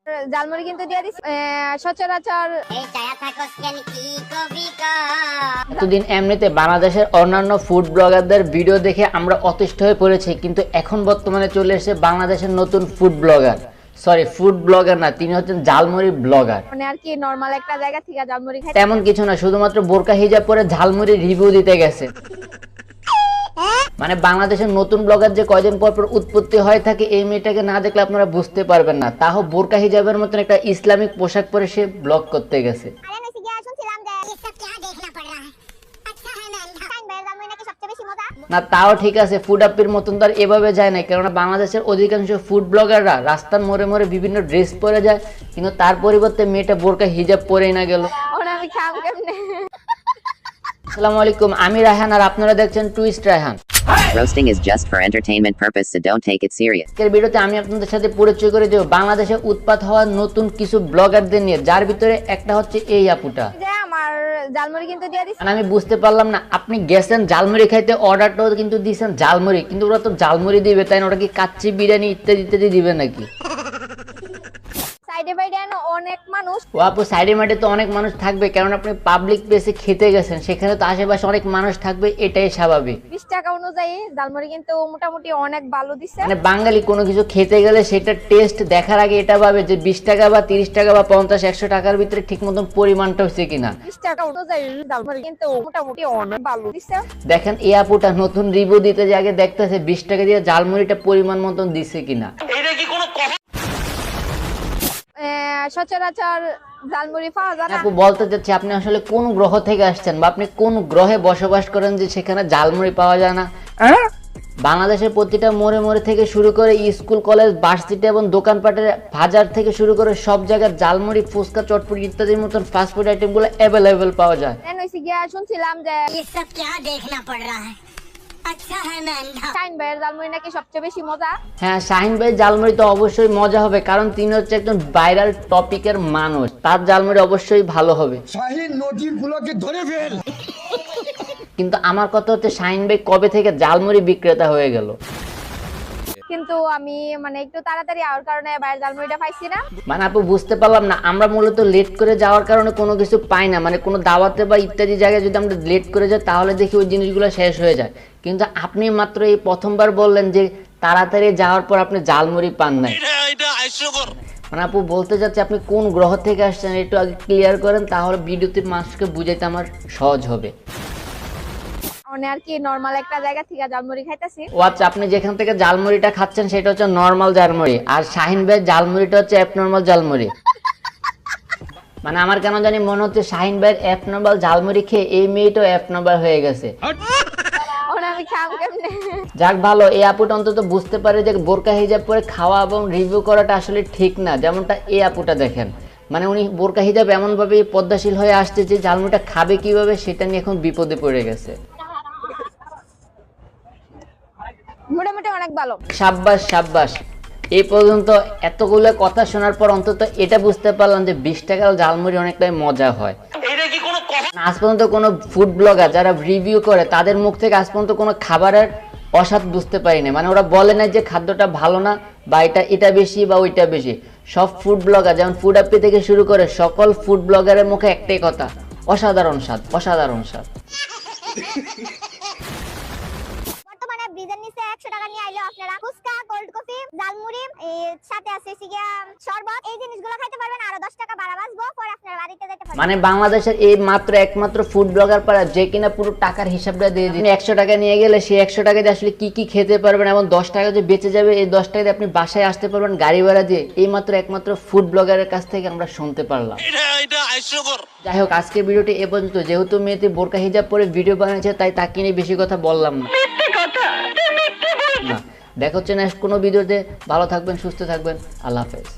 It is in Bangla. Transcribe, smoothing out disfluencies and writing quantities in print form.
জালমুড়ি কিন্তু দিয়ে দিছি সচরাচর এতদিন এমনিতে বাংলাদেশের অন্যান্য ফুড ব্লগারদের ভিডিও দেখে আমরা অতিষ্ঠ হয়ে পড়েছি, কিন্তু এখন বর্তমানে চলে এসেছে বাংলাদেশের নতুন food blogger. Sorry, food blogger না, তিনি হচ্ছেন ঝালমুড়ি ব্লগার। মানে আর কি নরমাল একটা জায়গা থেকে জালমুড়ি খাই তেমন কিছু না, শুধুমাত্র বোরকা হিজাব পরে ঝালমুড়ি রিভিউ দিতে গেছে। মানে বাংলাদেশের নতুন ব্লগার যে কয়দিন পর পর উৎপত্তি হয়ে থাকে, এই মেয়েটাকে না দেখলে আপনারা বুঝতে পারবেন না। তাও বোরকা হিজাবের মতন একটা ইসলামিক পোশাক পরে সে ব্লগ করতে গেছে। না তাও ঠিক আছে, ফুড আপির মতন তো আর এভাবে যায় না, কেননা বাংলাদেশের অধিকাংশ ফুড ব্লগাররা রাস্তার মোড়ে মোড়ে বিভিন্ন ড্রেস পরে যায়, কিন্তু তার পরিবর্তে মেয়েটা বোরকা হিজাব পরেই না গেল। আমি খাম কেমনে। আসসালামু আলাইকুম, আমি রায়হান আর আপনারা দেখছেন twist Raihan. Roasting is just for entertainment purpose, so don't take it serious. আজকের ভিডিওতে আমি আপনাদের সাথে পরিচয় করে দেব বাংলাদেশে উৎপাত হওয়া নতুন কিছু ব্লগারদের নিয়ে, যার ভিতরে একটা হচ্ছে এই আপুটা। যে আমার জালমুড়ি কিন্তু দিয়ে দিছি। মানে আমি বুঝতে পারলাম না, আপনি গেছেন জালমুড়ি খাইতে, অর্ডারটাও কিন্তু দিয়েছেন জালমুড়ি, কিন্তু ওরা তো জালমুড়ি দিবে তাই না, ওটা কি কাচ্চি বিরিয়ানি ইত্যাদি ইত্যাদি দিবে নাকি? সাইডে বাইডে অনেক মানুষ। ও আপু, সাইডে মাঠে তো অনেক মানুষ থাকবে, কারণ আপনি পাবলিক প্লেসে খেতে গেছেন, সেখানে তো আশেপাশে অনেক মানুষ থাকবে, এটাই স্বাভাবিক। 20 টাকা অনুযায়ী জালমুড়ি কিন্তু মোটামুটি অনেক ভালো দিচ্ছে। মানে বাঙালি কোনো কিছু খেতে গেলে সেটা টেস্ট দেখার আগে এটা ভাবে যে 20 টাকা বা 30 টাকা বা 50-100 টাকার ভিতরে ঠিক মতন পরিমাণটা হচ্ছে কিনা। 20 টাকা অনুযায়ী জালমুড়ি কিন্তু মোটামুটি অনেক ভালো দিচ্ছে। দেখেন এই আপুটা নতুন রিভিউ দিতে যে আগে দেখতেছে 20 টাকা দিয়ে জালমুড়িটা পরিমাণ মতন দিচ্ছে কিনা। সচরাচর জালমুড়ি পাওয়া যায় না। আপু বলতে চাচ্ছি, আপনি আসলে কোন গ্রহ থেকে আসছেন বা আপনি কোন গ্রহে বসবাস করেন যে সেখানে জালমুড়ি পাওয়া যায় না? বাংলাদেশের প্রতিটা মোড়ে মোড়ে থেকে শুরু করে স্কুল, কলেজ, ভার্সিটি এবং দোকানপাটের বাজার থেকে শুরু করে সব জায়গায় জালমুড়ি, ফুচকা, চটপটি ইত্যাদির মতন ফাস্টফুড আইটেমগুলো অ্যাভেলেবেল পাওয়া যায়। শুনছিলাম যে ये सब क्या देखना पड़ रहा है। अच्छा है मैं अंधा। শাইন ভাইয়ের জালমুড়ি নাকি সবচেয়ে বেশি মজা। হ্যাঁ, শাহিন ভাই জালমুড়ি তো অবশ্যই মজা হবে, কারণ তিনি হচ্ছে একজন ভাইরাল টপিকের মানুষ, তার জালমুড়ি অবশ্যই ভালো হবে। শাহিন নজিরগুলোকে ধরে ফেল। কিন্তু আমার কথা হচ্ছে, শাহিন ভাই কবে থেকে জালমুড়ি বিক্রেতা হয়ে গেল? কিন্তু আমি মানে একটু তাড়াতাড়ি আওয়ার কারণে ভাইয়ের জালমুড়িটা পাইছি না। মানে আপু বুঝতে পারলাম না, আমরা মূলত লেট করে যাওয়ার কারণে কোনো কিছু পাই না, মানে কোনো দাওয়াতে বা ইত্যাদি জায়গায় যদি আমরা লেট করে যাই তাহলে দেখি ওই জিনিসগুলো শেষ হয়ে যায়, কিন্তু আপনি মাত্র এই প্রথমবার বললেন যে তাড়াতাড়ি যাওয়ার পর আপনি জালমুড়ি পান নাই। মানে আপু বলতে চাচ্ছি, আপনি কোন গ্রহ থেকে আসছেন একটু আগে ক্লিয়ার করেন, তাহলে ভিডিওতে মানুষকে বুঝাইতে আমার সহজ হবে। মানে আর কি নরমাল একটা জায়গা থেকে জালমুড়ি খাইতেছি। ও আচ্ছা, আপনি যেখান থেকে জালমুড়িটা খাচ্ছেন সেটা হচ্ছে নরমাল জালমুড়ি, আর শাহিন ভাইয়ের জালমুড়িটা হচ্ছে অ্যাবনর্মাল জালমুড়ি। মানে আমার কেন জানি মনে হচ্ছে শাহিন ভাইয়ের অ্যাবনর্মাল জালমুড়ি খেয়ে এই মেয়েটাও অ্যাবনর্মাল হয়ে গেছে। আমি খাম কেমনে। যাক ভালো, এই আপুটা অন্তত বুঝতে পারে যে বোরকা হিজাব পরে খাওয়া এবং রিভিউ করাটা আসলে ঠিক না, যেমনটা এই আপুটা দেখেন, মানে উনি বোরকা হিজাব এমন ভাবে পদ্মাশীল হয়ে আসছে যে জালমুড়িটা খাবে কিভাবে সেটা নিয়ে এখন বিপদে পড়ে গেছে। মোটামুটি অনেক ভালো। সাব্বাস সাব্বাস। এই পর্যন্ত এতগুলো কথা শোনার পর অন্তত এটা বুঝতে পারলাম যে 20 টাকার জালমুড়ি অনেকটাই মজা হয়। আজ পর্যন্ত কোনো ফুড ব্লগার যারা রিভিউ করে তাদের মুখ থেকে আজ পর্যন্ত কোনো খাবারের অস্বাদ বুঝতে পারিনি, মানে ওরা বলে না যে খাদ্যটা ভালো না বা এটা বেশি বা ওইটা বেশি। সব ফুড ব্লগার, যেমন ফুড আপি থেকে শুরু করে সকল ফুড ব্লগারের মুখে একটাই কথা, অসাধারণ স্বাদ, অসাধারণ স্বাদ। বর্তমানে ব্রিজের নিচে 100 টাকা নিয়ে আইলো আপনারা ফুচকা, কোল্ড কফি, জালমুড়ি, এর সাথে আছে সিগা শরবত, এই জিনিসগুলো খাইতে পারবেন। আর 10 টাকা ভাড়া বাঁচবো, পরে আপনার বাড়িতে যেতে পারবেন। মানে বাংলাদেশের এই একমাত্র ফুড ব্লগার পাড়া যে কিনা পুরো টাকার হিসাবটা দিয়ে দিন। 100 টাকা নিয়ে গেলে সেই 100 টাকা দিয়ে আসলে কি কি খেতে পারবেন এবং 10 টাকা যে বেঁচে যাবে, এই 10 টাকা দিয়ে আপনি বাসায় আসতে পারবেন গাড়ি ভাড়া দিয়ে। এই একমাত্র ফুড ব্লগারের কাছ থেকে আমরা শুনতে পারলাম। যাই হোক, আজকের ভিডিওটি এ পর্যন্ত। যেহেতু মেয়েটি বোরকা হিজাব পরে ভিডিও বানিয়েছে তাই তাকে নিয়ে বেশি কথা বললাম না। দেখা হচ্ছে নেক্সট কোনো ভিডিওতে। ভালো থাকবেন, সুস্থ থাকবেন, আল্লাহ হাফেজ।